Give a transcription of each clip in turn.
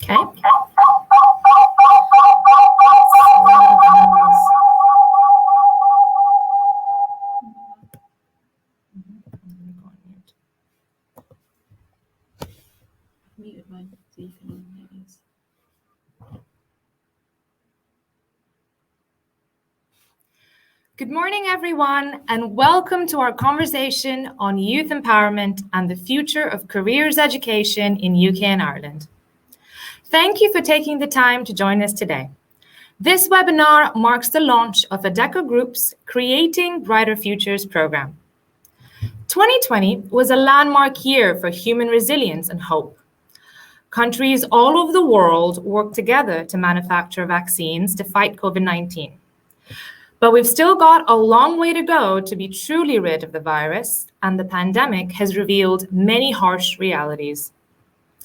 Okay. Good morning, everyone, and welcome to our conversation on youth empowerment and the future of careers education in UK and Ireland. Thank you for taking the time to join us today. This webinar marks the launch of Adecco Group's Creating Brighter Futures program. 2020 was a landmark year for human resilience and hope. Countries all over the world worked together to manufacture vaccines to fight COVID-19. But we've still got a long way to go to be truly rid of the virus, and the pandemic has revealed many harsh realities.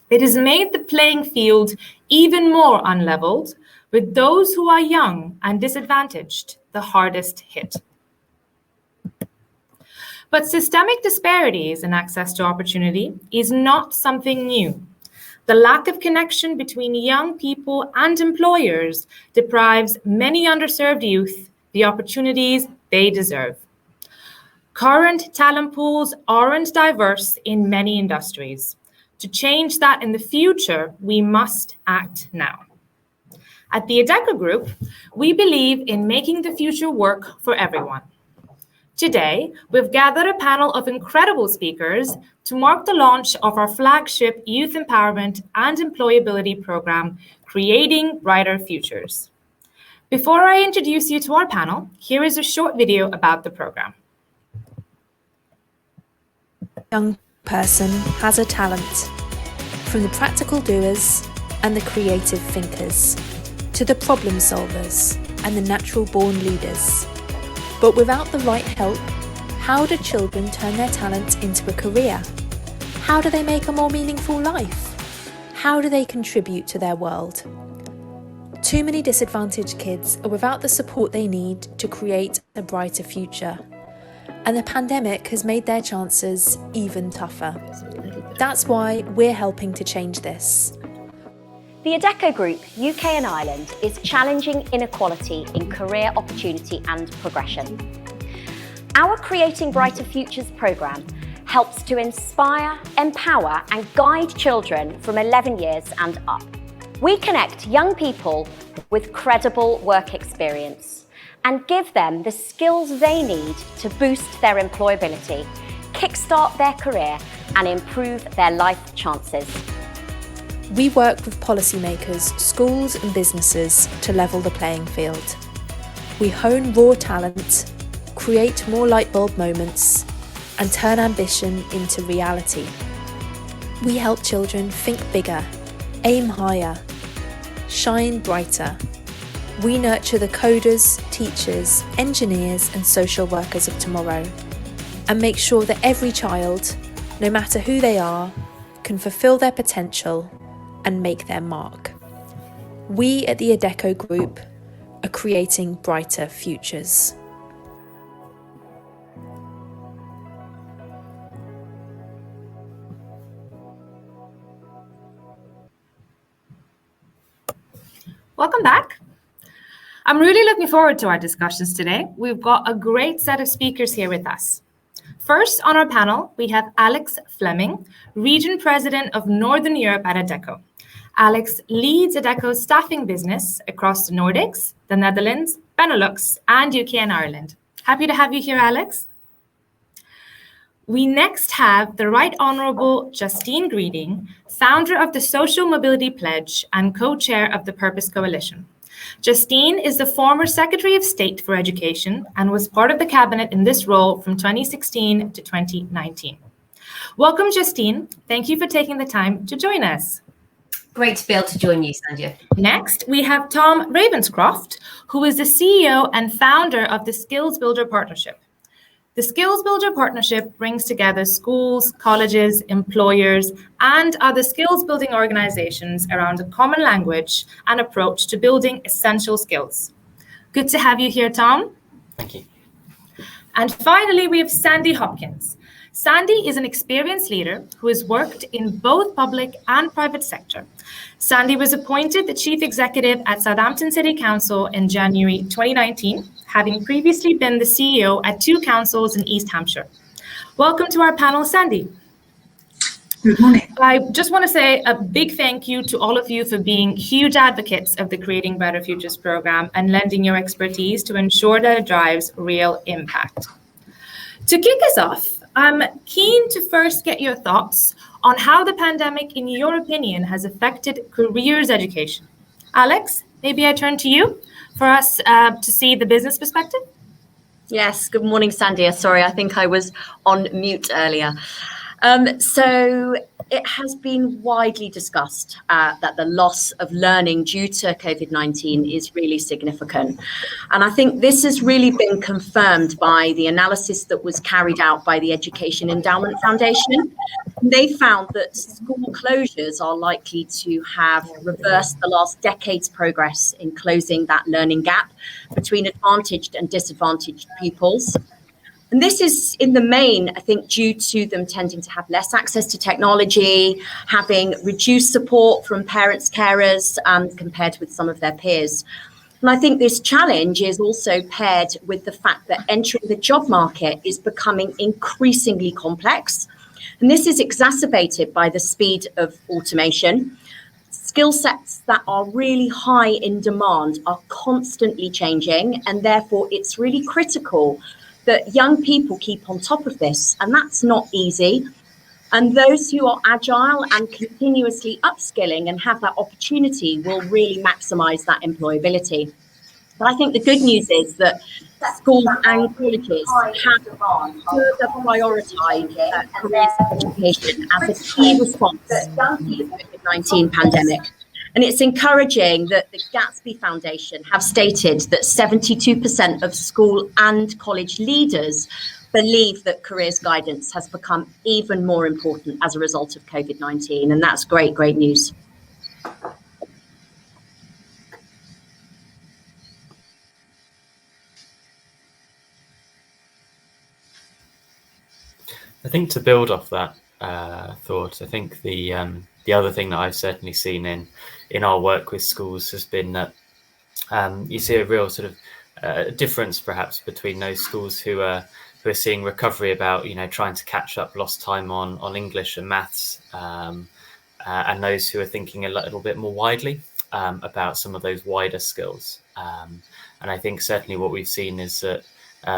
It has made the playing field even more unleveled, with those who are young and disadvantaged the hardest hit. But systemic disparities in access to opportunity is not something new. The lack of connection between young people and employers deprives many underserved youth the opportunities they deserve. Current talent pools aren't diverse in many industries. To change that in the future, we must act now. At the Adecco Group, we believe in making the future work for everyone. Today, we've gathered a panel of incredible speakers to mark the launch of our flagship Youth Empowerment and Employability program, Creating Brighter Futures. Before I introduce you to our panel, here is a short video about the program. Young person has a talent, from the practical doers and the creative thinkers, to the problem solvers and the natural born leaders. But without the right help, how do children turn their talent into a career? How do they make a more meaningful life? How do they contribute to their world? Too many disadvantaged kids are without the support they need to create a brighter future. And the pandemic has made their chances even tougher. That's why we're helping to change this. The Adecco Group, UK and Ireland, is challenging inequality in career opportunity and progression. Our Creating Brighter Futures programme helps to inspire, empower and guide children from 11 years and up. We connect young people with credible work experience and give them the skills they need to boost their employability, kickstart their career and improve their life chances. We work with policymakers, schools and businesses to level the playing field. We hone raw talent, create more light bulb moments and turn ambition into reality. We help children think bigger, aim higher, shine brighter. We nurture the coders, teachers, engineers and social workers of tomorrow and make sure that every child, no matter who they are, can fulfill their potential and make their mark. We at the Adecco Group are creating brighter futures. Welcome back. I'm really looking forward to our discussions today. We've got a great set of speakers here with us. First on our panel, we have Alex Fleming, Region President of Northern Europe at Adecco. Alex leads Adecco's staffing business across the Nordics, the Netherlands, Benelux, and UK and Ireland. Happy to have you here, Alex. We next have the Right Honourable Justine Greeding, founder of the Social Mobility Pledge and co-chair of the Purpose Coalition. Justine is the former Secretary of State for Education and was part of the cabinet in this role from 2016 to 2019. Welcome, Justine. Thank you for taking the time to join us. Great to be able to join you, Sandhya. Next, we have Tom Ravenscroft, who is the CEO and founder of the Skills Builder Partnership. The Skills Builder Partnership brings together schools, colleges, employers, and other skills building organizations around a common language and approach to building essential skills. Good to have you here, Tom. Thank you. And finally, we have Sandy Hopkins. Sandy is an experienced leader who has worked in both public and private sector. Sandy was appointed the Chief Executive at Southampton City Council in January 2019, having previously been the CEO at 2 councils in East Hampshire. Welcome to our panel, Sandy. Good morning. I just want to say a big thank you to all of you for being huge advocates of the Creating Brighter Futures program and lending your expertise to ensure that it drives real impact. To kick us off, I'm keen to first get your thoughts on how the pandemic, in your opinion, has affected careers education. Alex, maybe I turn to you for us to see the business perspective. Yes, good morning, Sandy. Sorry, I think I was on mute earlier. So it has been widely discussed that the loss of learning due to COVID-19 is really significant. And I think this has really been confirmed by the analysis that was carried out by the Education Endowment Foundation. They found that school closures are likely to have reversed the last decade's progress in closing that learning gap between advantaged and disadvantaged pupils. And this is in the main, I think, due to them tending to have less access to technology, having reduced support from parents, carers, compared with some of their peers. And I think this challenge is also paired with the fact that entering the job market is becoming increasingly complex. And this is exacerbated by the speed of automation. Skill sets that are really high in demand are constantly changing, and therefore it's really critical that young people keep on top of this, and that's not easy. And those who are agile and continuously upskilling and have that opportunity will really maximize that employability. But I think the good news is that schools and colleges have further prioritized careers education as a key response to the COVID-19 pandemic. And it's encouraging that the Gatsby Foundation have stated that 72% of school and college leaders believe that careers guidance has become even more important as a result of COVID-19. And that's great, great news. I think to build off that thought, I think the other thing that I've certainly seen in our work with schools has been that you see a real sort of difference perhaps between those schools who are seeing recovery about, you know, trying to catch up lost time on English and maths, and those who are thinking a little bit more widely about some of those wider skills. And I think certainly what we've seen is that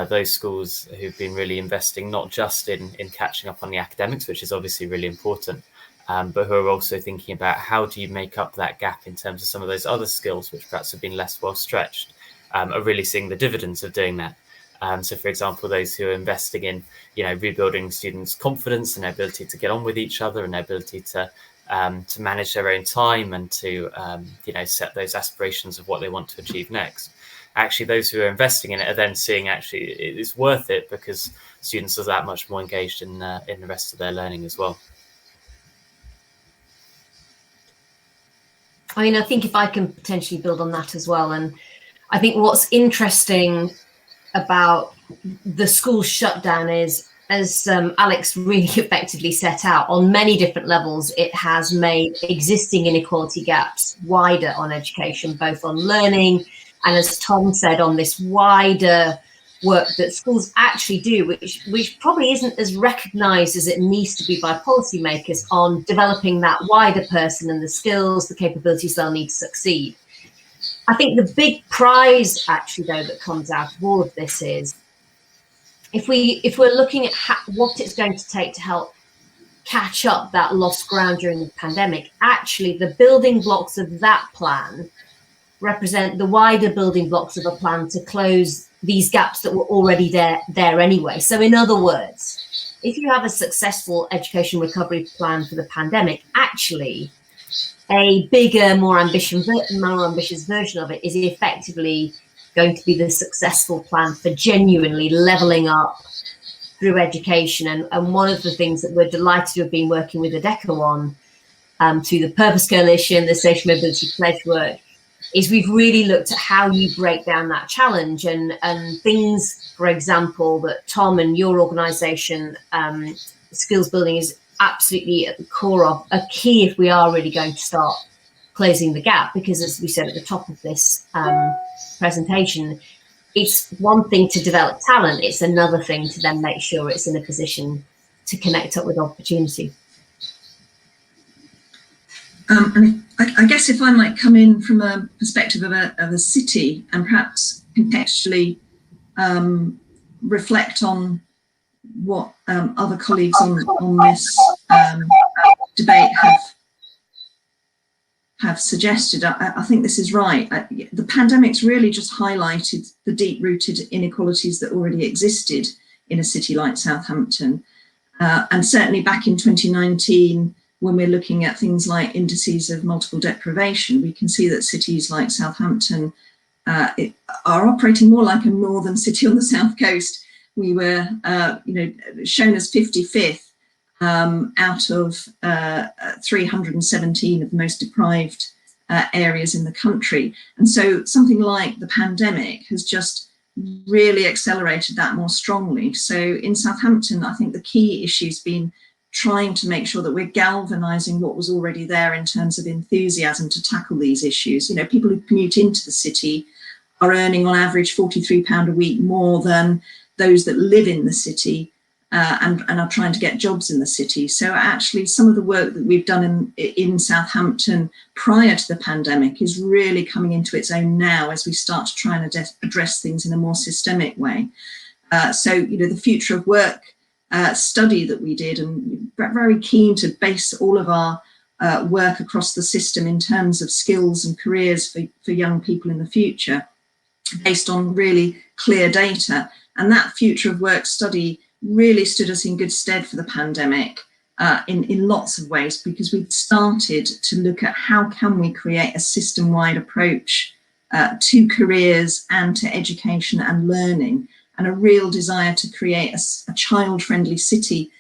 those schools who've been really investing not just in catching up on the academics, which is obviously really important, but who are also thinking about how do you make up that gap in terms of some of those other skills which perhaps have been less well stretched, are really seeing the dividends of doing that. So, for example, those who are investing in, you know, rebuilding students' confidence and their ability to get on with each other and their ability to manage their own time and to, you know, set those aspirations of what they want to achieve next. Actually, those who are investing in it are then seeing actually it's worth it because students are that much more engaged in the rest of their learning as well. I mean, I think if I can potentially build on that as well, and I think what's interesting about the school shutdown is, as Alex really effectively set out, on many different levels, it has made existing inequality gaps wider on education, both on learning and, as Tom said, on this wider work that schools actually do, which probably isn't as recognised as it needs to be by policymakers on developing that wider person and the skills, the capabilities they'll need to succeed. I think the big prize, actually, though, that comes out of all of this is if we're looking at what it's going to take to help catch up that lost ground during the pandemic, actually, the building blocks of that plan represent the wider building blocks of a plan to close these gaps that were already there anyway. So in other words, if you have a successful education recovery plan for the pandemic, actually a bigger, more ambitious version of it is effectively going to be the successful plan for genuinely levelling up through education. And one of the things that we're delighted to have been working with Adecco on, through the Purpose Coalition, the Social Mobility Pledge work, is we've really looked at how you break down that challenge, and things, for example, that Tom and your organisation, Skills Building, is absolutely at the core of, a key if we are really going to start closing the gap. Because as we said at the top of this presentation, it's one thing to develop talent, it's another thing to then make sure it's in a position to connect up with opportunity. And I guess if I might come in from a perspective of a city, and perhaps contextually reflect on what other colleagues on this debate have suggested, I think this is right. The pandemic's really just highlighted the deep-rooted inequalities that already existed in a city like Southampton. And certainly back in 2019, when we're looking at things like indices of multiple deprivation, we can see that cities like Southampton are operating more like a northern city on the south coast. We were, shown as 55th out of 317 of the most deprived areas in the country. And so something like the pandemic has just really accelerated that more strongly. So in Southampton, I think the key issue's been trying to make sure that we're galvanising what was already there in terms of enthusiasm to tackle these issues. You know, people who commute into the city are earning on average £43 a week more than those that live in the city and are trying to get jobs in the city. So actually some of the work that we've done in Southampton prior to the pandemic is really coming into its own now as we start to try and address things in a more systemic way. So, the future of work study that we did, and we're very keen to base all of our work across the system in terms of skills and careers for young people in the future, based on really clear data. And that future of work study really stood us in good stead for the pandemic in lots of ways, because we've started to look at how can we create a system-wide approach to careers and to education and learning, and a real desire to create a child-friendly city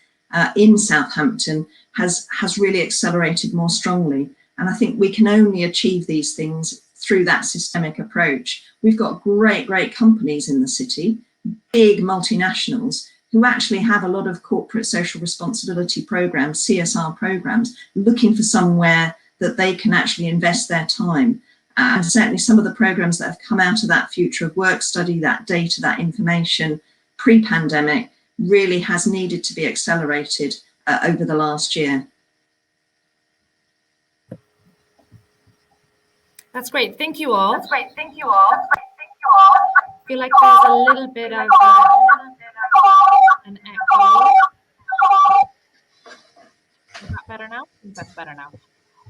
in Southampton has really accelerated more strongly. And I think we can only achieve these things through that systemic approach. We've got great companies in the city, big multinationals, who actually have a lot of corporate social responsibility programs, CSR programs, looking for somewhere that they can actually invest their time. And certainly some of the programs that have come out of that future of work study, that data, that information, pre-pandemic, really has needed to be accelerated over the last year. That's great. Thank you all. I feel like there's a little bit of an echo. Is that better now? That's better now.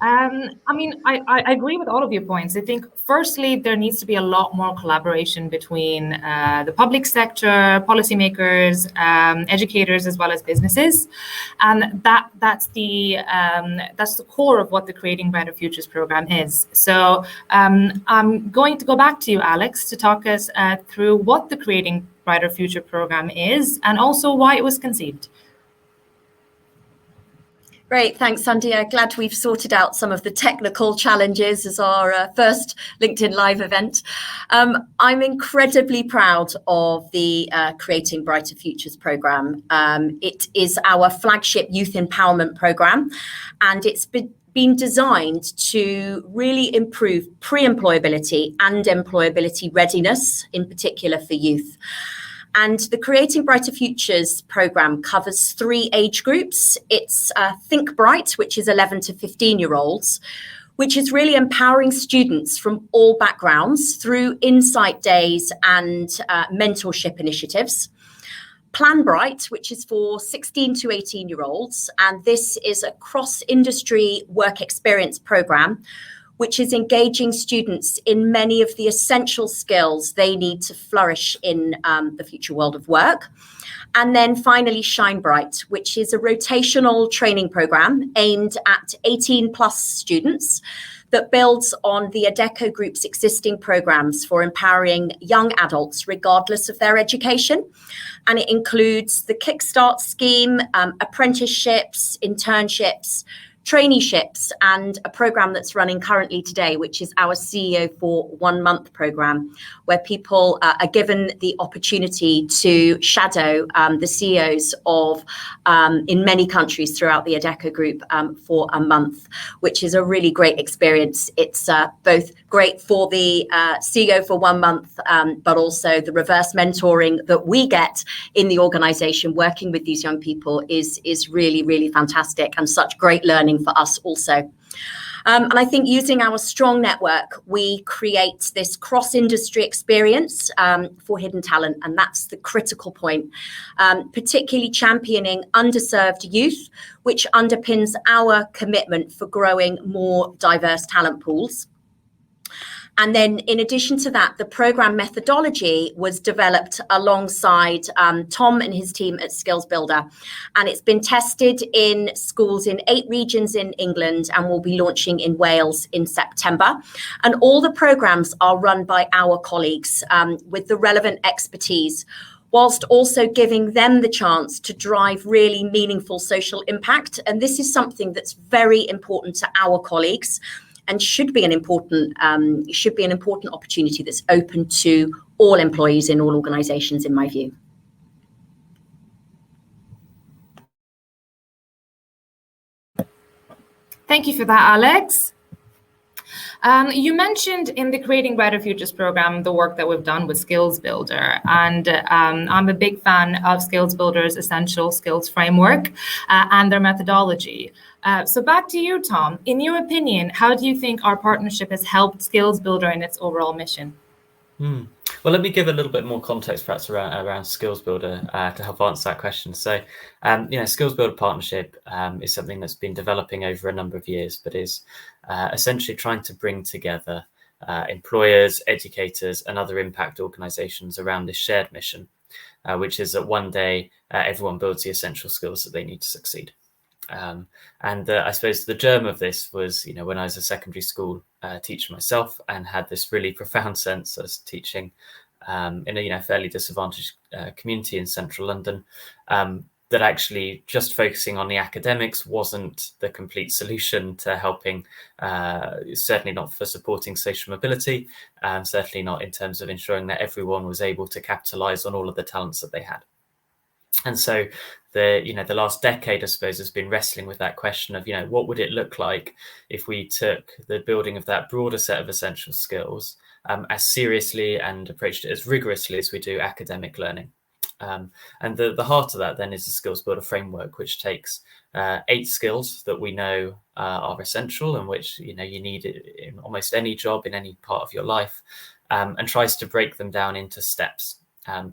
I agree with all of your points. I think, firstly, there needs to be a lot more collaboration between the public sector, policymakers, educators, as well as businesses, and that's the core of what the Creating Brighter Futures program is. So I'm going to go back to you, Alex, to talk us through what the Creating Brighter Future program is and also why it was conceived. Great, thanks, Sandhya. Glad we've sorted out some of the technical challenges as our first LinkedIn Live event. I'm incredibly proud of the Creating Brighter Futures programme. It is our flagship youth empowerment programme, and it's been designed to really improve pre-employability and employability readiness, in particular for youth. And the Creating Brighter Futures programme covers 3 age groups. It's Think Bright, which is 11 to 15-year-olds, which is really empowering students from all backgrounds through insight days and mentorship initiatives. Plan Bright, which is for 16 to 18-year-olds, and this is a cross-industry work experience programme, which is engaging students in many of the essential skills they need to flourish in the future world of work. And then finally, Shine Bright, which is a rotational training programme aimed at 18 plus students that builds on the Adecco Group's existing programmes for empowering young adults regardless of their education. And it includes the Kickstart scheme, apprenticeships, internships, traineeships and a program that's running currently today, which is our CEO for 1 month program, where people are given the opportunity to shadow the CEOs of in many countries throughout the Adecco Group for a month, which is a really great experience. It's both great for the CEO for 1 month, but also the reverse mentoring that we get in the organization working with these young people is really, really fantastic, and such great learning for us also. And I think using our strong network, we create this cross-industry experience for hidden talent, and that's the critical point, particularly championing underserved youth, which underpins our commitment for growing more diverse talent pools. And then in addition to that, the program methodology was developed alongside Tom and his team at Skills Builder. And it's been tested in schools in 8 regions in England and will be launching in Wales in September. And all the programs are run by our colleagues with the relevant expertise, whilst also giving them the chance to drive really meaningful social impact. And this is something that's very important to our colleagues, and should be an important opportunity that's open to all employees in all organisations, in my view. Thank you for that, Alex. You mentioned in the Creating Brighter Futures program the work that we've done with Skills Builder, and I'm a big fan of Skills Builder's Essential Skills Framework and their methodology. So back to you, Tom. In your opinion, how do you think our partnership has helped Skills Builder in its overall mission? Well, let me give a little bit more context perhaps around Skills Builder to help answer that question. So, Skills Builder partnership is something that's been developing over a number of years, but is essentially trying to bring together employers, educators, and other impact organisations around this shared mission, which is that one day everyone builds the essential skills that they need to succeed. I suppose the germ of this was, when I was a secondary school teacher myself and had this really profound sense as teaching in a fairly disadvantaged community in central London, that actually just focusing on the academics wasn't the complete solution to helping, certainly not for supporting social mobility, certainly not in terms of ensuring that everyone was able to capitalise on all of the talents that they had. And so the last decade, I suppose, has been wrestling with that question of, what would it look like if we took the building of that broader set of essential skills as seriously and approached it as rigorously as we do academic learning. And the heart of that then is the Skills Builder framework, which takes 8 skills that we know are essential and which, you need in almost any job in any part of your life, and tries to break them down into steps.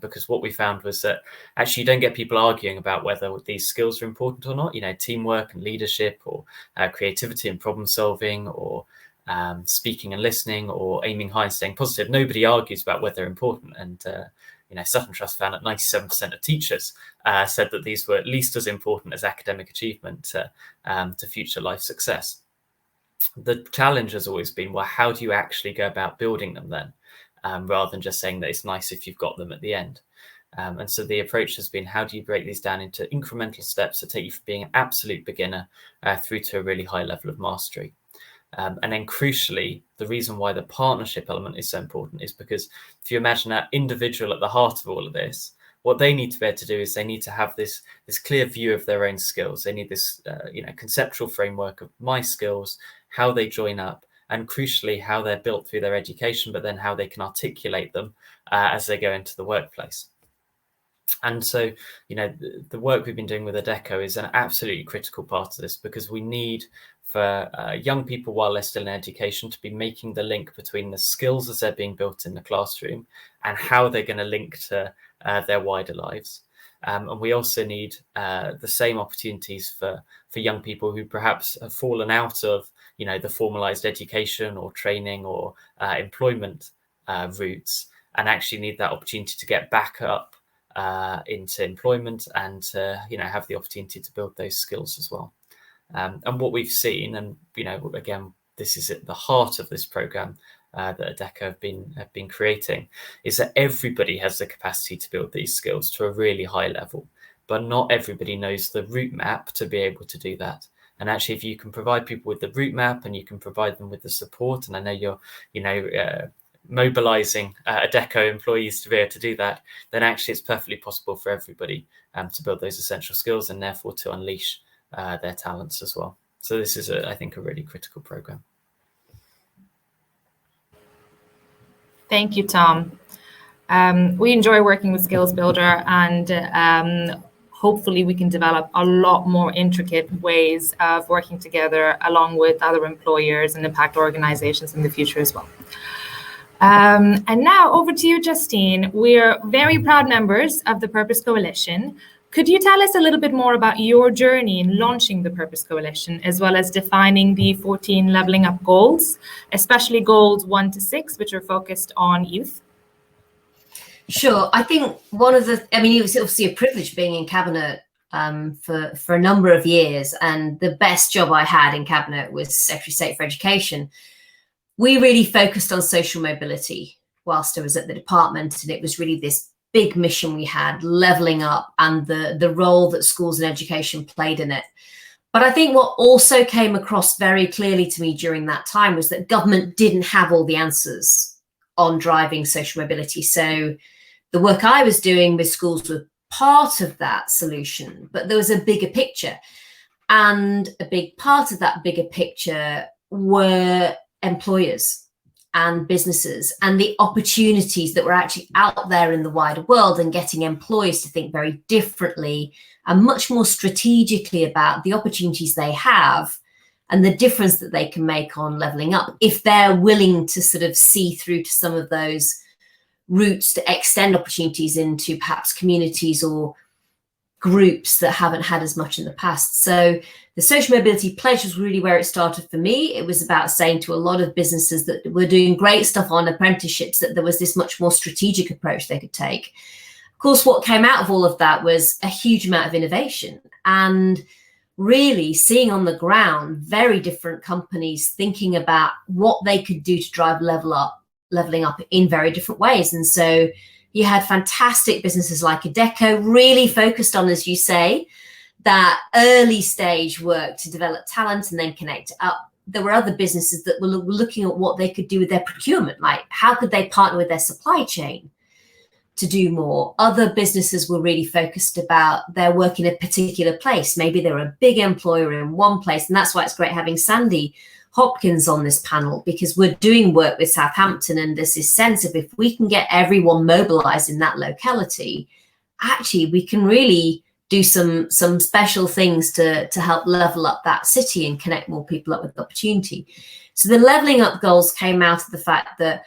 Because what we found was that actually you don't get people arguing about whether these skills are important or not, teamwork and leadership, or creativity and problem solving, or speaking and listening, or aiming high and staying positive. Nobody argues about whether they're important. And, Sutton Trust found that 97% of teachers said that these were at least as important as academic achievement to future life success. The challenge has always been, well, how do you actually go about building them then? Rather than just saying that it's nice if you've got them at the end. And so the approach has been, how do you break these down into incremental steps that take you from being an absolute beginner through to a really high level of mastery? And then crucially, the reason why the partnership element is so important is because if you imagine that individual at the heart of all of this, what they need to be able to do is they need to have this clear view of their own skills. They need this conceptual framework of my skills, how they join up, and crucially, how they're built through their education, but then how they can articulate them as they go into the workplace. And so, the work we've been doing with Adecco is an absolutely critical part of this, because we need for young people, while they're still in education, to be making the link between the skills as they're being built in the classroom and how they're going to link to their wider lives. And we also need the same opportunities for young people who perhaps have fallen out of the formalized education or training or employment routes, and actually need that opportunity to get back up into employment and have the opportunity to build those skills as well. And what we've seen, and again, this is at the heart of this program that Adecco have been creating, is that everybody has the capacity to build these skills to a really high level, but not everybody knows the route map to be able to do that. And actually, if you can provide people with the route map and you can provide them with the support, and I know you're, mobilizing Adecco employees to be able to do that, then actually it's perfectly possible for everybody to build those essential skills and therefore to unleash their talents as well. So this is, I think, a really critical program. Thank you, Tom. We enjoy working with Skills Builder, and hopefully we can develop a lot more intricate ways of working together along with other employers and impact organizations in the future as well. And now over to you, Justine. We're very proud members of the Purpose Coalition. Could you tell us a little bit more about your journey in launching the Purpose Coalition, as well as defining the 14 leveling up goals, especially goals 1 to 6, which are focused on youth? Sure. I think it was obviously a privilege being in Cabinet for a number of years, and the best job I had in Cabinet was Secretary of State for Education. We really focused on social mobility whilst I was at the department, and it was really this big mission we had, levelling up, and the role that schools and education played in it. But I think what also came across very clearly to me during that time was that government didn't have all the answers on driving social mobility. So the work I was doing with schools was part of that solution, but there was a bigger picture. And a big part of that bigger picture were employers and businesses and the opportunities that were actually out there in the wider world, and getting employers to think very differently and much more strategically about the opportunities they have and the difference that they can make on levelling up, if they're willing to sort of see through to some of those routes to extend opportunities into perhaps communities or groups that haven't had as much in the past. So the Social Mobility Pledge was really where it started for me. It was about saying to a lot of businesses that were doing great stuff on apprenticeships that there was this much more strategic approach they could take. Of course, what came out of all of that was a huge amount of innovation, and really seeing on the ground very different companies thinking about what they could do to drive leveling up in very different ways. And so you had fantastic businesses like Adecco really focused on, as you say, that early stage work to develop talent and then connect it up. There were other businesses that were looking at what they could do with their procurement, like how could they partner with their supply chain to do more. Other businesses were really focused about their work in a particular place. Maybe they're a big employer in one place, and that's why it's great having Sandy Hopkins on this panel, because we're doing work with Southampton, and there's this sense of if we can get everyone mobilized in that locality, actually we can really do some special things to help level up that city and connect more people up with opportunity. So the leveling up goals came out of the fact that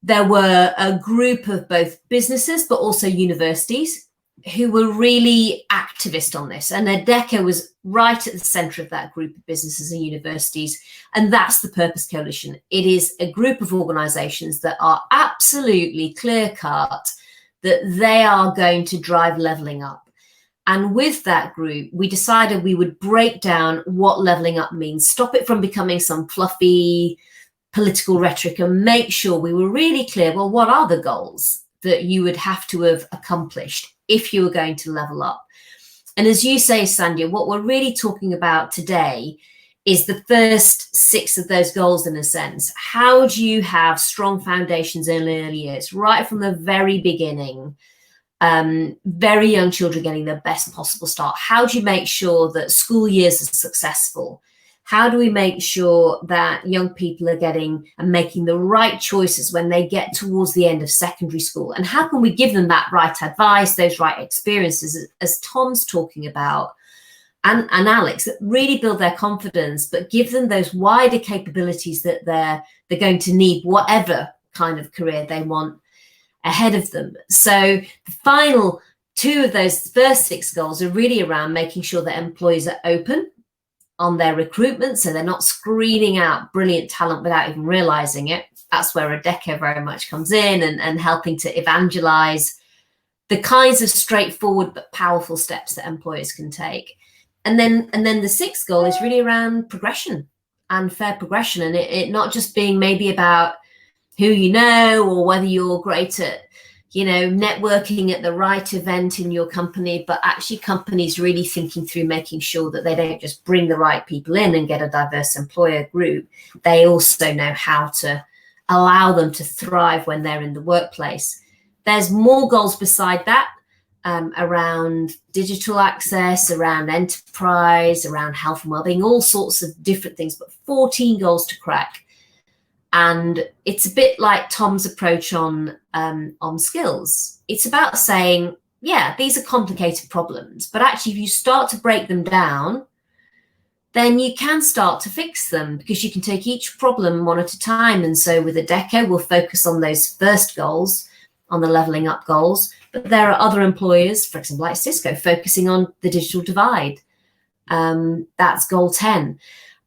there were a group of both businesses but also universities who were really activist on this, and Adecco was right at the center of that group of businesses and universities, and that's the Purpose Coalition. It is a group of organizations that are absolutely clear-cut that they are going to drive leveling up. And with that group, we decided we would break down what leveling up means, stop it from becoming some fluffy political rhetoric, and make sure we were really clear, well, what are the goals that you would have to have accomplished if you were going to level up? And as you say, Sandhya, what we're really talking about today is the first 6 of those goals, in a sense. How do you have strong foundations in early years, right from the very beginning, very young children getting the best possible start? How do you make sure that school years are successful? How do we make sure that young people are getting and making the right choices when they get towards the end of secondary school? And how can we give them that right advice, those right experiences, as Tom's talking about, and Alex, that really build their confidence, but give them those wider capabilities that they're going to need, whatever kind of career they want ahead of them. So the final 2 of those first 6 goals are really around making sure that employees are open on their recruitment, so they're not screening out brilliant talent without even realizing it. That's where Adecco very much comes in, and helping to evangelize the kinds of straightforward but powerful steps that employers can take. And then the 6th goal is really around progression and fair progression, and it not just being maybe about who you know or whether you're great at you know, networking at the right event in your company, but actually companies really thinking through making sure that they don't just bring the right people in and get a diverse employer group. They also know how to allow them to thrive when they're in the workplace. There's more goals beside that, around digital access, around enterprise, around health and wellbeing, all sorts of different things, but 14 goals to crack. And it's a bit like Tom's approach on skills. It's about saying, yeah, these are complicated problems, but actually if you start to break them down, then you can start to fix them, because you can take each problem one at a time. And so with Adecco, we'll focus on those first goals, on the levelling up goals. But there are other employers, for example, like Cisco, focusing on the digital divide. That's goal 10.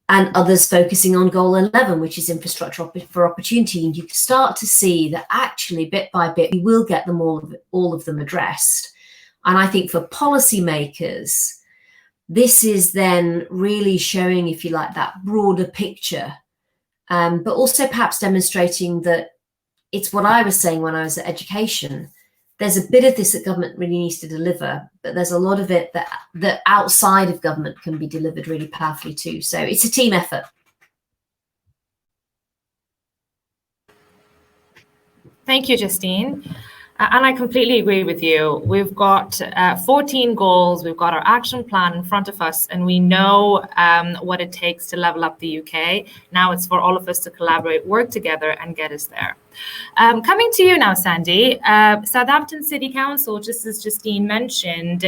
And others focusing on goal 11, which is infrastructure for opportunity. And you can start to see that actually bit by bit, we will get them all of them addressed. And I think for policymakers, this is then really showing, if you like, that broader picture, but also perhaps demonstrating that it's what I was saying when I was at education. There's a bit of this that government really needs to deliver, but there's a lot of it that outside of government can be delivered really powerfully too. So it's a team effort. Thank you, Justine. And I completely agree with you. We've got 14 goals. We've got our action plan in front of us, and we know what it takes to level up the UK. Now it's for all of us to collaborate, work together, and get us there. Coming to you now, Sandy. Southampton City Council, just as Justine mentioned,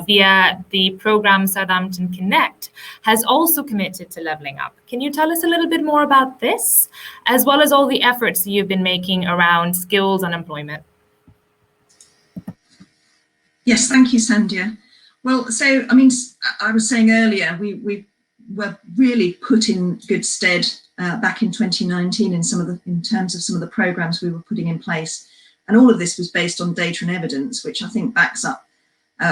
via the programme Southampton Connect, has also committed to levelling up. Can you tell us a little bit more about this, as well as all the efforts you've been making around skills and employment? Yes, thank you, Sandhya. Well, so, I mean, I was saying earlier, we were really put in good stead back in 2019 in terms of some of the programs we were putting in place. And all of this was based on data and evidence, which I think backs up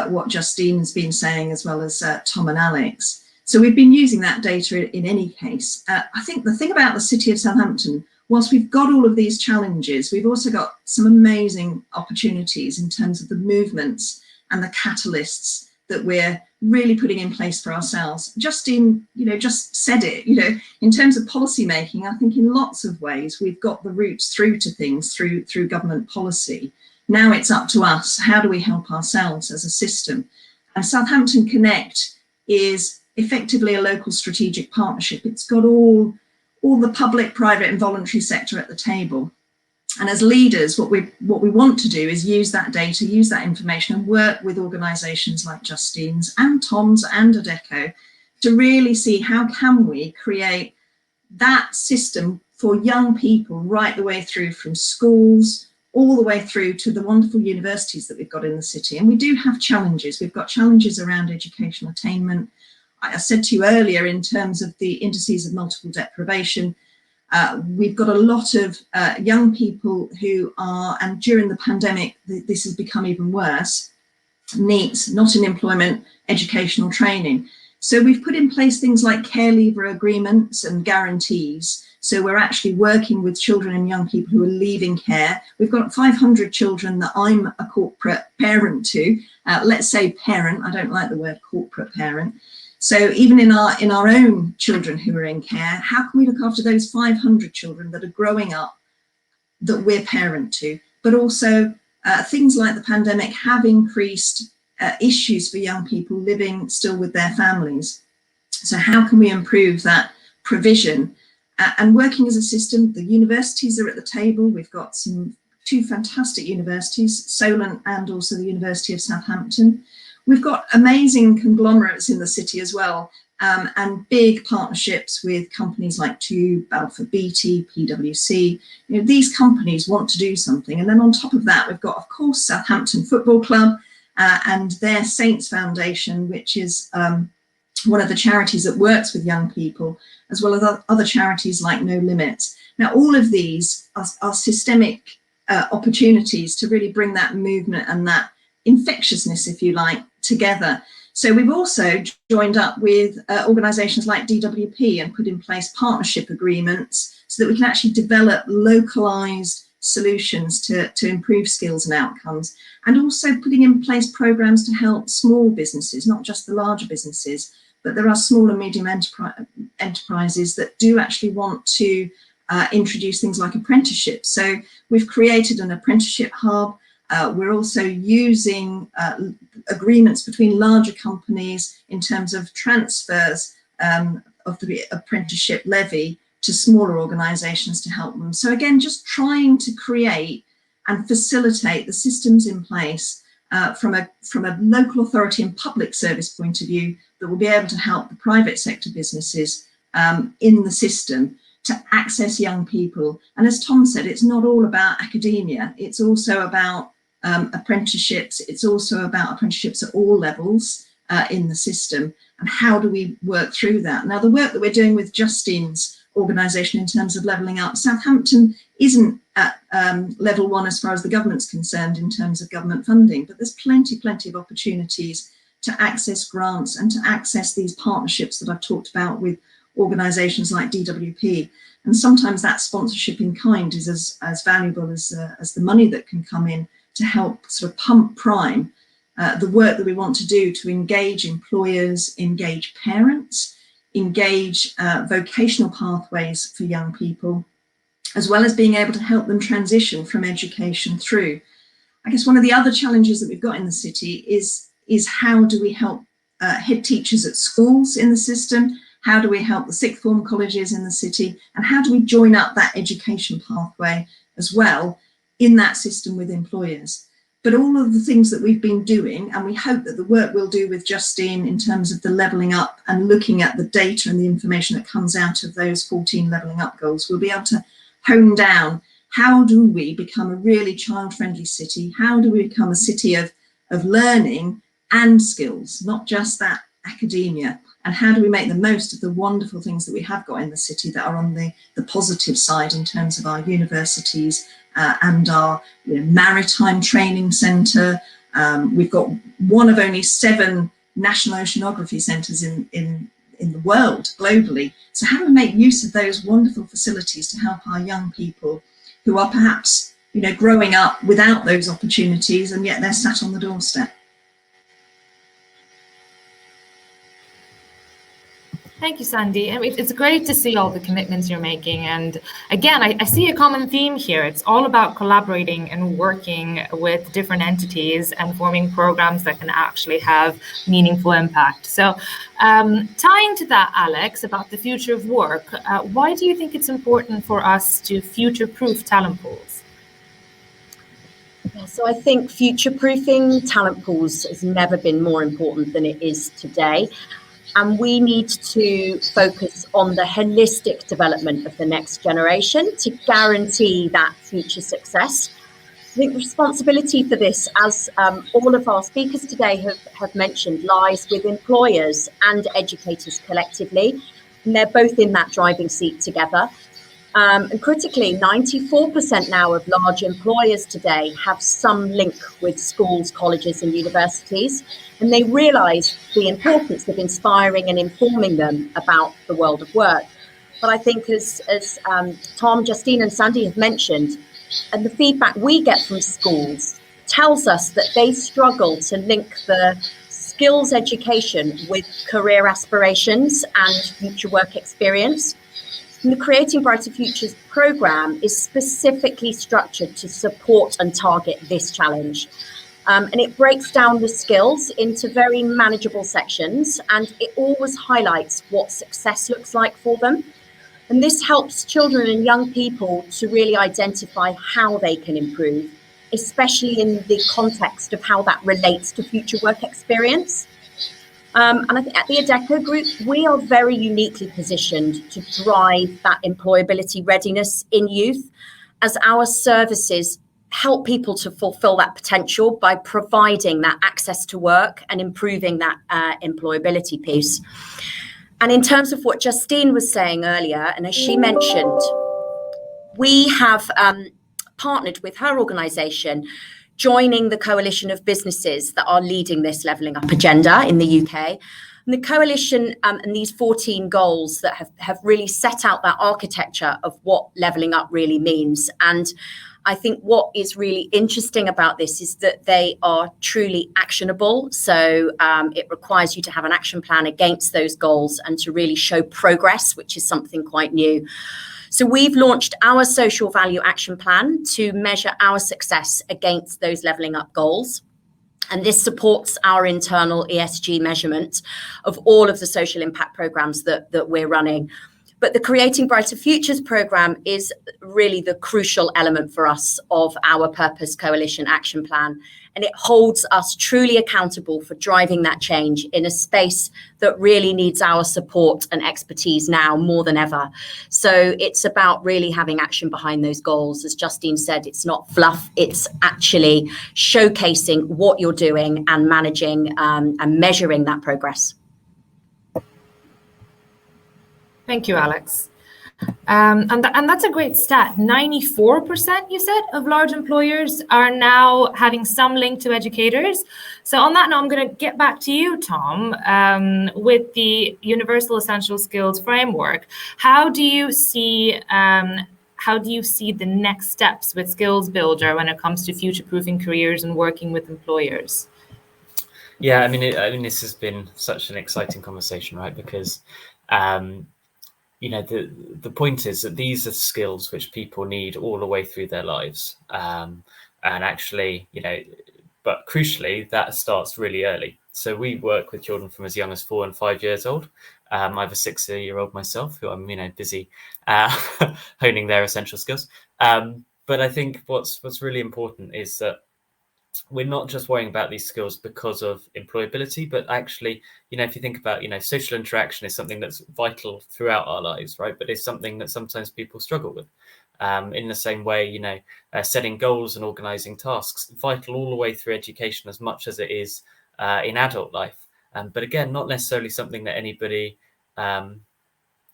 what Justine's been saying, as well as Tom and Alex. So we've been using that data in any case. I think the thing about the City of Southampton, whilst we've got all of these challenges, we've also got some amazing opportunities in terms of the movements and the catalysts that we're really putting in place for ourselves. Justine, just said it, in terms of policy making, I think in lots of ways we've got the roots through to things through government policy. Now it's up to us. How do we help ourselves as a system? And Southampton Connect is effectively a local strategic partnership. It's got all the public, private and voluntary sector at the table. And as leaders, what we want to do is use that data, use that information, and work with organisations like Justine's and Tom's and Adecco to really see how can we create that system for young people right the way through from schools all the way through to the wonderful universities that we've got in the city. And we do have challenges. We've got challenges around educational attainment. I said to you earlier, in terms of the indices of multiple deprivation, we've got a lot of young people who are, and during the pandemic, this has become even worse, NEET, not in employment, educational training. So we've put in place things like care leaver agreements and guarantees. So we're actually working with children and young people who are leaving care. We've got 500 children that I'm a corporate parent to. Let's say parent, I don't like the word corporate parent. So even in our own children who are in care, how can we look after those 500 children that are growing up that we're parent to? But also things like the pandemic have increased issues for young people living still with their families. So how can we improve that provision? And working as a system, the universities are at the table. We've got two fantastic universities, Solent and also the University of Southampton. We've got amazing conglomerates in the city as well, and big partnerships with companies like Tube, Balfour Beatty, PwC. These companies want to do something. And then on top of that, we've got, of course, Southampton Football Club and their Saints Foundation, which is one of the charities that works with young people, as well as other charities like No Limits. Now, all of these are systemic opportunities to really bring that movement and that infectiousness, if you like, together. So we've also joined up with organisations like DWP and put in place partnership agreements so that we can actually develop localised solutions to improve skills and outcomes, and also putting in place programs to help small businesses, not just the larger businesses, but there are small and medium enterprises that do actually want to introduce things like apprenticeships. So we've created an apprenticeship hub. We're also using agreements between larger companies in terms of transfers of the apprenticeship levy to smaller organisations to help them. So again, just trying to create and facilitate the systems in place from a local authority and public service point of view that will be able to help the private sector businesses in the system to access young people. And as Tom said, it's not all about academia. It's also about apprenticeships. It's also about apprenticeships at all levels in the system. And how do we work through that? Now, the work that we're doing with Justine's organisation in terms of levelling up, Southampton isn't at level 1 as far as the government's concerned in terms of government funding, but there's plenty of opportunities to access grants and to access these partnerships that I've talked about with organisations like DWP. And sometimes that sponsorship in kind is as valuable as the money that can come in to help sort of pump prime the work that we want to do to engage employers, engage parents, engage vocational pathways for young people, as well as being able to help them transition from education through. I guess one of the other challenges that we've got in the city is how do we help head teachers at schools in the system? How do we help the sixth form colleges in the city? And how do we join up that education pathway as well in that system with employers? But all of the things that we've been doing, and we hope that the work we'll do with Justine in terms of the levelling up and looking at the data and the information that comes out of those 14 levelling up goals, we'll be able to hone down how do we become a really child-friendly city? How do we become a city of learning and skills, not just that academia? And how do we make the most of the wonderful things that we have got in the city that are on the positive side in terms of our universities and our maritime training centre. We've got one of only 7 national oceanography centres in the world globally. So how do we make use of those wonderful facilities to help our young people who are perhaps growing up without those opportunities and yet they're sat on the doorstep? Thank you, Sandy. I mean, it's great to see all the commitments you're making. And again, I see a common theme here. It's all about collaborating and working with different entities and forming programs that can actually have meaningful impact. So tying to that, Alex, about the future of work, why do you think it's important for us to future-proof talent pools? So I think future-proofing talent pools has never been more important than it is today. And we need to focus on the holistic development of the next generation to guarantee that future success. I think the responsibility for this, as all of our speakers today have mentioned, lies with employers and educators collectively. And they're both in that driving seat together. And critically, 94% now of large employers today have some link with schools, colleges and universities. And they realise the importance of inspiring and informing them about the world of work. But I think as Tom, Justine and Sandy have mentioned, and the feedback we get from schools tells us that they struggle to link the skills education with career aspirations and future work experience. And the Creating Brighter Futures programme is specifically structured to support and target this challenge. And it breaks down the skills into very manageable sections, and it always highlights what success looks like for them. And this helps children and young people to really identify how they can improve, especially in the context of how that relates to future work experience. And I think at the Adecco Group, we are very uniquely positioned to drive that employability readiness in youth, as our services help people to fulfill that potential by providing that access to work and improving that employability piece. And in terms of what Justine was saying earlier, and as she mentioned, we have partnered with her organisation, joining the coalition of businesses that are leading this levelling up agenda in the UK. And the coalition and these 14 goals that have really set out that architecture of what levelling up really means. And I think what is really interesting about this is that they are truly actionable. So it requires you to have an action plan against those goals and to really show progress, which is something quite new. So we've launched our social value action plan to measure our success against those levelling up goals. And this supports our internal ESG measurement of all of the social impact programs that we're running. But the Creating Brighter Futures programme is really the crucial element for us of our Purpose Coalition action plan. And it holds us truly accountable for driving that change in a space that really needs our support and expertise now more than ever. So it's about really having action behind those goals. As Justine said, it's not fluff, it's actually showcasing what you're doing and managing and measuring that progress. Thank you, Alex. And that's a great stat. 94%, you said, of large employers are now having some link to educators. So on that note, I'm going to get back to you, Tom, with the Universal Essential Skills Framework. How do you see the next steps with Skills Builder when it comes to future-proofing careers and working with employers? Yeah, I mean, this has been such an exciting conversation, right? Because the point is that these are skills which people need all the way through their lives, and actually, but crucially, that starts really early. So we work with children from as young as 4 and 5 years old. I have a 6-year-old myself who I'm busy honing their essential skills. But I think what's really important is that we're not just worrying about these skills because of employability, but actually, if you think about, social interaction is something that's vital throughout our lives, right? But it's something that sometimes people struggle with. In the same way, setting goals and organizing tasks, vital all the way through education as much as it is in adult life. But again, not necessarily something that anybody,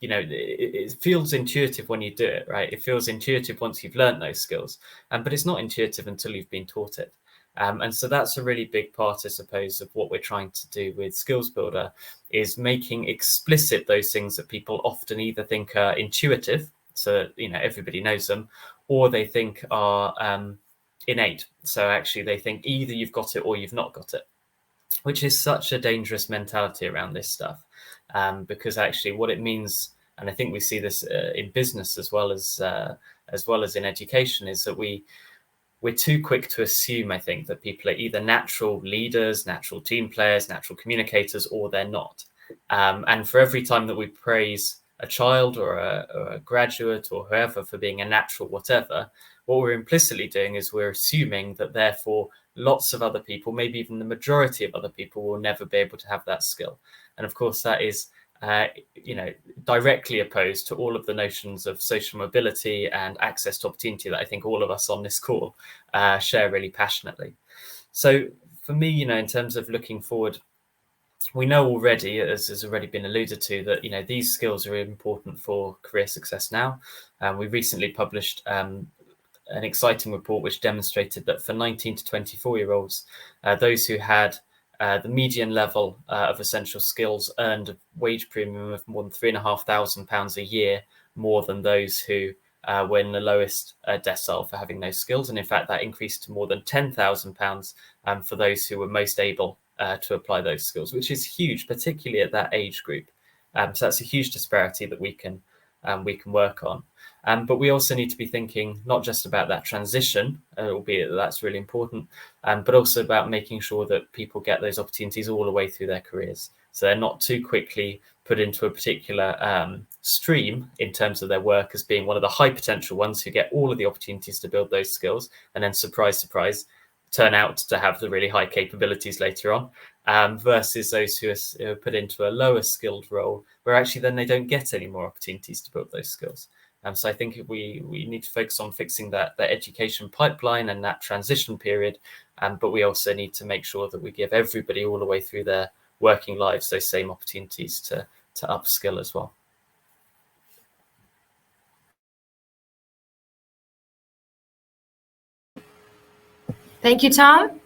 it feels intuitive when you do it, right? It feels intuitive once you've learned those skills, but it's not intuitive until you've been taught it. And so that's a really big part, I suppose, of what we're trying to do with Skills Builder, is making explicit those things that people often either think are intuitive, so everybody knows them, or they think are innate. So actually they think either you've got it or you've not got it, which is such a dangerous mentality around this stuff, because actually what it means, and I think we see this in business as well as in education, is that we're too quick to assume, I think, that people are either natural leaders, natural team players, natural communicators, or they're not. And for every time that we praise a child or a graduate or whoever for being a natural whatever, what we're implicitly doing is we're assuming that therefore lots of other people, maybe even the majority of other people, will never be able to have that skill. And of course, that is directly opposed to all of the notions of social mobility and access to opportunity that I think all of us on this call share really passionately. So for me, in terms of looking forward, we know already, as has already been alluded to, that these skills are important for career success now. We recently published an exciting report which demonstrated that for 19 to 24-year-olds, those who had the median level of essential skills earned a wage premium of more than £3,500 a year, more than those who were in the lowest decile for having those skills. And in fact, that increased to more than £10,000 for those who were most able to apply those skills, which is huge, particularly at that age group. So that's a huge disparity that we can work on. But we also need to be thinking not just about that transition, albeit that's really important, but also about making sure that people get those opportunities all the way through their careers. So they're not too quickly put into a particular stream in terms of their work as being one of the high potential ones who get all of the opportunities to build those skills, and then surprise, surprise, turn out to have the really high capabilities later on, versus those who are put into a lower skilled role where actually then they don't get any more opportunities to build those skills. So I think we need to focus on fixing that education pipeline and that transition period, but we also need to make sure that we give everybody all the way through their working lives those same opportunities to upskill as well. Thank you, Tom.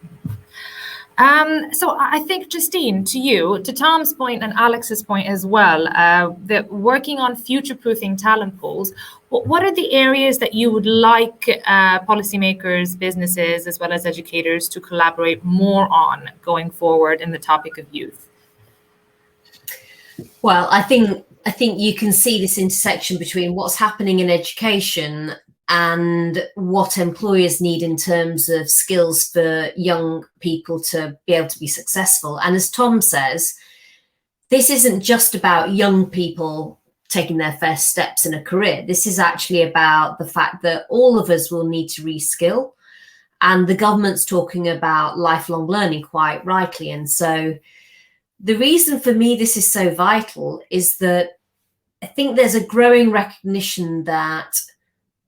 So I think, Justine, to Tom's point and Alex's point as well, that working on future-proofing talent pools, What are the areas that you would like policymakers, businesses, as well as educators to collaborate more on going forward in the topic of youth? Well, I think you can see this intersection between what's happening in education and what employers need in terms of skills for young people to be able to be successful. And as Tom says, this isn't just about young people taking their first steps in a career. This is actually about the fact that all of us will need to reskill, and the government's talking about lifelong learning quite rightly. And so the reason for me this is so vital is that I think there's a growing recognition that,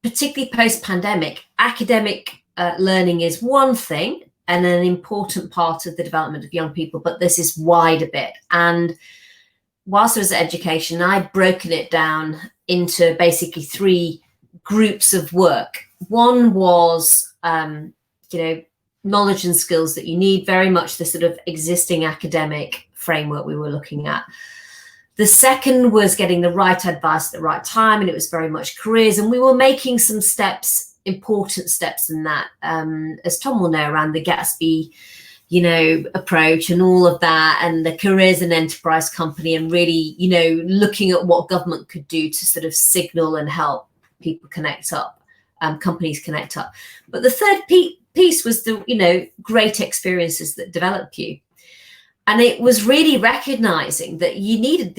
particularly post-pandemic, academic learning is one thing and an important part of the development of young people, but this is wide a bit. And whilst I was at education, I'd broken it down into basically 3 groups of work. One was, knowledge and skills that you need, very much the sort of existing academic framework we were looking at. The second was getting the right advice at the right time, and it was very much careers. And we were making some steps, important steps in that, as Tom will know, around the Gatsby approach and all of that, and the careers and enterprise company, and really, looking at what government could do to sort of signal and help people connect up, companies connect up. But the third piece was the, great experiences that develop you. And it was really recognizing that you needed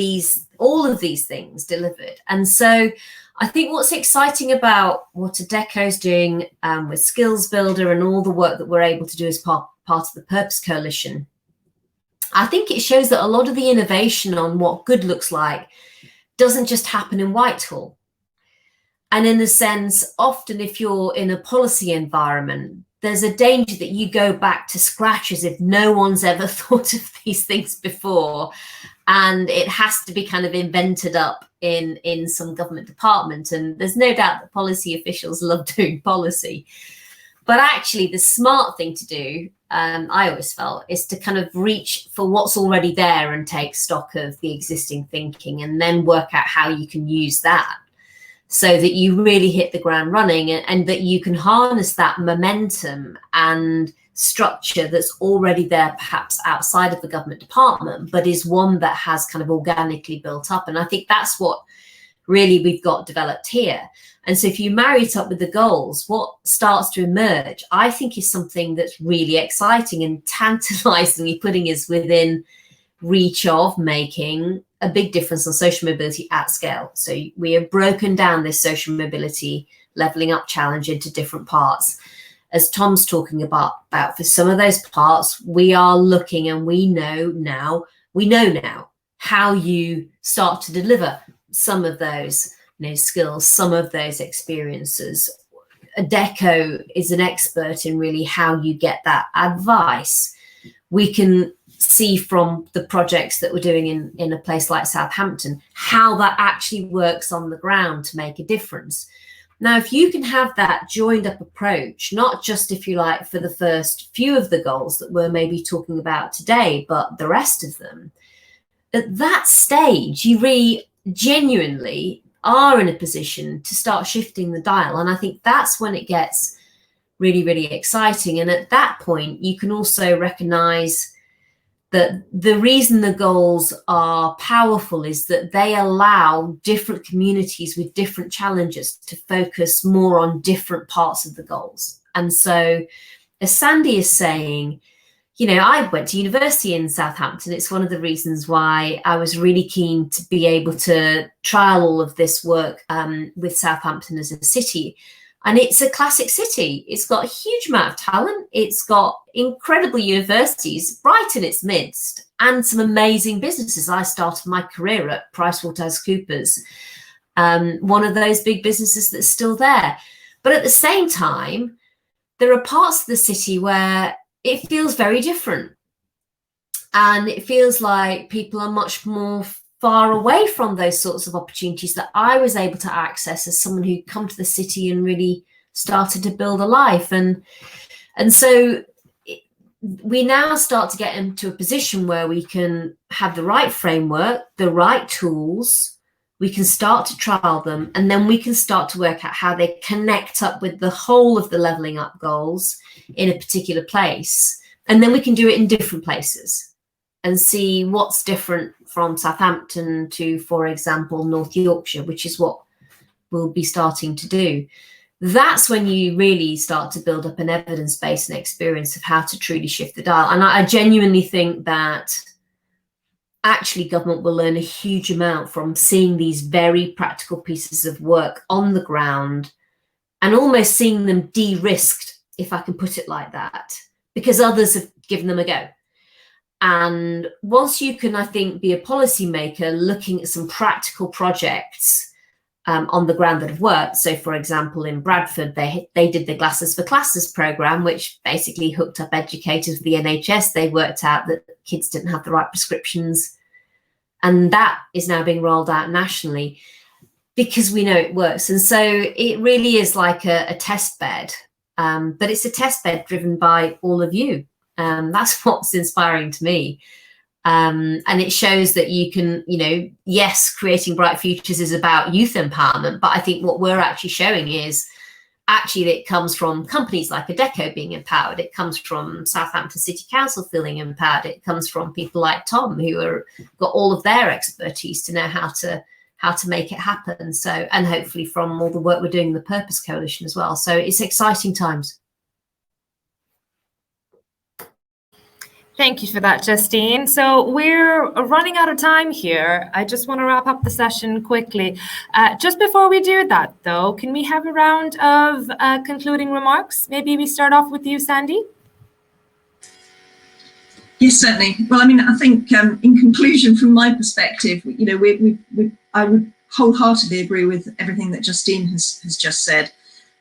all of these things delivered. And so I think what's exciting about what Adecco's doing with Skills Builder and all the work that we're able to do as part of the Purpose Coalition, I think it shows that a lot of the innovation on what good looks like doesn't just happen in Whitehall. And in a sense, often if you're in a policy environment, there's a danger that you go back to scratch as if no one's ever thought of these things before, and it has to be kind of invented up in some government department. And there's no doubt that policy officials love doing policy. But actually the smart thing to do, I always felt, is to kind of reach for what's already there and take stock of the existing thinking, and then work out how you can use that so that you really hit the ground running, and that you can harness that momentum and structure that's already there, perhaps outside of the government department, but is one that has kind of organically built up. And I think that's what really we've got developed here. And so if you marry it up with the goals, what starts to emerge, I think, is something that's really exciting and tantalizingly putting us within reach of making a big difference on social mobility at scale. So we have broken down this social mobility levelling up challenge into different parts. As Tom's talking about for some of those parts, we are looking, and we know now how you start to deliver some of those skills, some of those experiences. Adecco is an expert in really how you get that advice. We can see from the projects that we're doing in a place like Southampton how that actually works on the ground to make a difference. Now, if you can have that joined up approach, not just, if you like, for the first few of the goals that we're maybe talking about today, but the rest of them, at that stage, you really genuinely are in a position to start shifting the dial. And I think that's when it gets really, really exciting. And at that point, you can also recognize that the reason the goals are powerful is that they allow different communities with different challenges to focus more on different parts of the goals. And so, as Sandy is saying, I went to university in Southampton. It's one of the reasons why I was really keen to be able to trial all of this work with Southampton as a city. And it's a classic city. It's got a huge amount of talent. It's got incredible universities right in its midst, and some amazing businesses. I started my career at PricewaterhouseCoopers, one of those big businesses that's still there. But at the same time, there are parts of the city where it feels very different. And it feels like people are much more far away from those sorts of opportunities that I was able to access as someone who'd come to the city and really started to build a life. And so we now start to get into a position where we can have the right framework, the right tools, we can start to trial them, and then we can start to work out how they connect up with the whole of the levelling up goals in a particular place. And then we can do it in different places and see what's different from Southampton to, for example, North Yorkshire, which is what we'll be starting to do. That's when you really start to build up an evidence base and experience of how to truly shift the dial. And I genuinely think that actually government will learn a huge amount from seeing these very practical pieces of work on the ground and almost seeing them de-risked, if I can put it like that, because others have given them a go. And once you can, I think, be a policymaker looking at some practical projects on the ground that have worked. So, for example, in Bradford, they did the Glasses for Classes programme, which basically hooked up educators with the NHS. They worked out that kids didn't have the right prescriptions. And that is now being rolled out nationally because we know it works. And so it really is like a test bed, but it's a test bed driven by all of you. That's what's inspiring to me. And it shows that you can, yes, creating bright futures is about youth empowerment, but I think what we're actually showing is actually that it comes from companies like Adecco being empowered. It comes from Southampton City Council feeling empowered. It comes from people like Tom who got all of their expertise to know how to make it happen. So, and hopefully from all the work we're doing in the Purpose Coalition as well. So it's exciting times. Thank you for that, Justine. So we're running out of time here. I just want to wrap up the session quickly. Just before we do that, though, can we have a round of concluding remarks? Maybe we start off with you, Sandy. Yes, certainly. Well, I mean, I think in conclusion, from my perspective, I would wholeheartedly agree with everything that Justine has just said.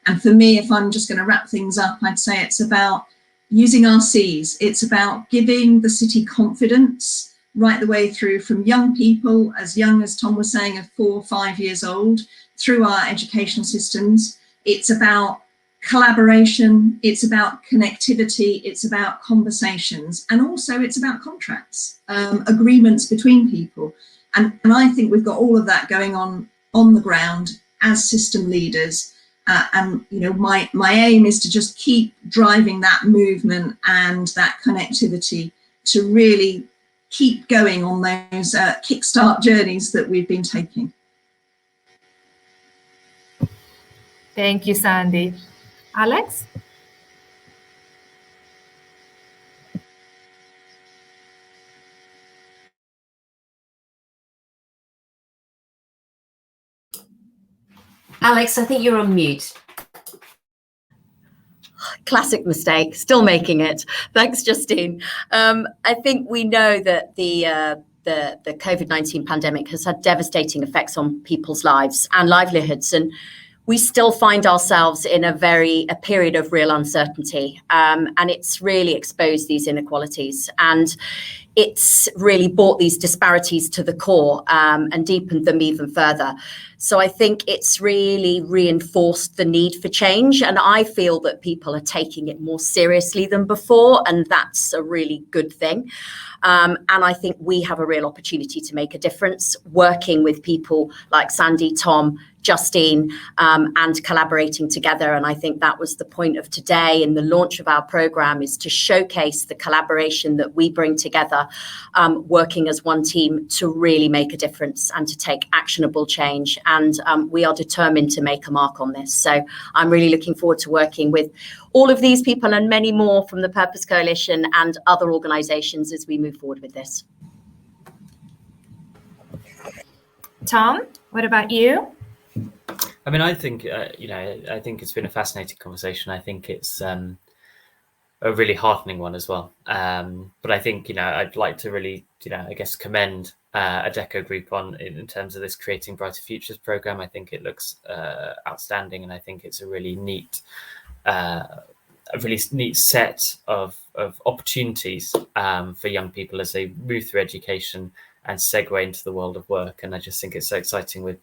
And for me, if I'm just going to wrap things up, I'd say it's about using our Cs. It's about giving the city confidence right the way through from young people, as young as Tom was saying, of 4 or 5 years old, through our educational systems. It's about collaboration, it's about connectivity, it's about conversations, and also it's about contracts, agreements between people. And I think we've got all of that going on the ground as system leaders. And my aim is to just keep driving that movement and that connectivity to really keep going on those kickstart journeys that we've been taking. Thank you, Sandy. Alex? Alex, I think you're on mute. Classic mistake, still making it. Thanks, Justine. I think we know that the COVID-19 pandemic has had devastating effects on people's lives and livelihoods, and we still find ourselves in a period of real uncertainty, and it's really exposed these inequalities, and it's really brought these disparities to the core and deepened them even further. So I think it's really reinforced the need for change, and I feel that people are taking it more seriously than before, and that's a really good thing. And I think we have a real opportunity to make a difference, working with people like Sandy, Tom, Justine, and collaborating together. And I think that was the point of today in the launch of our programme, is to showcase the collaboration that we bring together, working as one team to really make a difference and to take actionable change. And we are determined to make a mark on this. So I'm really looking forward to working with all of these people and many more from the Purpose Coalition and other organisations as we move forward with this. Tom, what about you? I mean, I think, I think it's been a fascinating conversation. I think it's a really heartening one as well. But I think, I'd like to really, I guess, commend Adecco Group in terms of this Creating Brighter Futures programme. I think it looks outstanding, and I think it's a really neat set of opportunities for young people as they move through education and segue into the world of work. And I just think it's so exciting with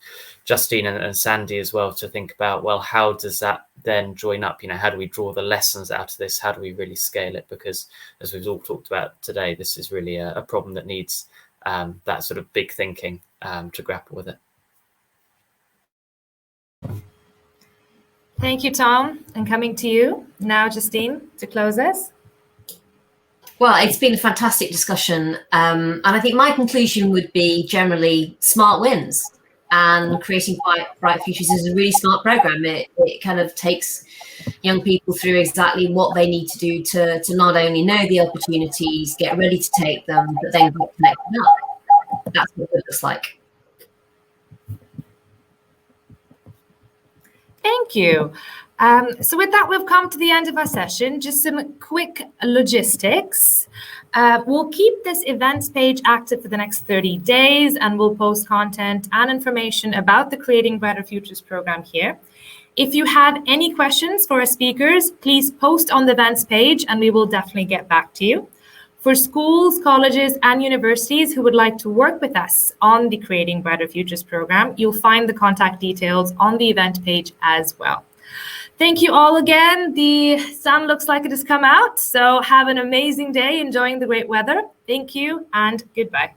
Justine and Sandy as well to think about, well, how does that then join up? How do we draw the lessons out of this? How do we really scale it? Because as we've all talked about today, this is really a problem that needs that sort of big thinking to grapple with it. Thank you, Tom. And coming to you now, Justine, to close us. Well, it's been a fantastic discussion. And I think my conclusion would be generally smart wins, and creating bright futures is a really smart program. It kind of takes young people through exactly what they need to do to not only know the opportunities, get ready to take them, but then get connected up. That's what it looks like. Thank you. So with that, we've come to the end of our session. Just some quick logistics. We'll keep this events page active for the next 30 days, and we'll post content and information about the Creating Brighter Futures program here. If you have any questions for our speakers, please post on the events page and we will definitely get back to you. For schools, colleges, and universities who would like to work with us on the Creating Brighter Futures program, you'll find the contact details on the event page as well. Thank you all again. The sun looks like it has come out, so have an amazing day, enjoying the great weather. Thank you and goodbye.